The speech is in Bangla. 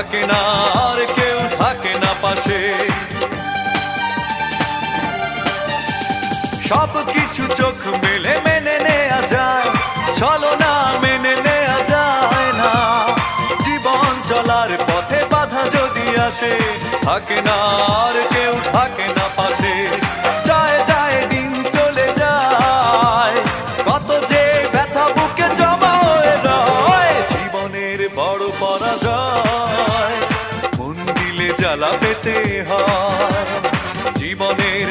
থাকে না, আর কেউ থাকে না পাশে। সব কিছু চোখ মেলে মেনে নেয়া যায়, চলো না মেনে নেয়া যায় না। জীবন চলার পথে বাধা যদি আসে, থাকে না, আর কেউ থাকে না পাশে। যায় যায় দিন চলে যায়, কত যে ব্যথা বুকে জমা হয়ে রয়। জীবনের বড় পরাজয়, মন দিলে জ্বালা পেতে হয়। জীবনের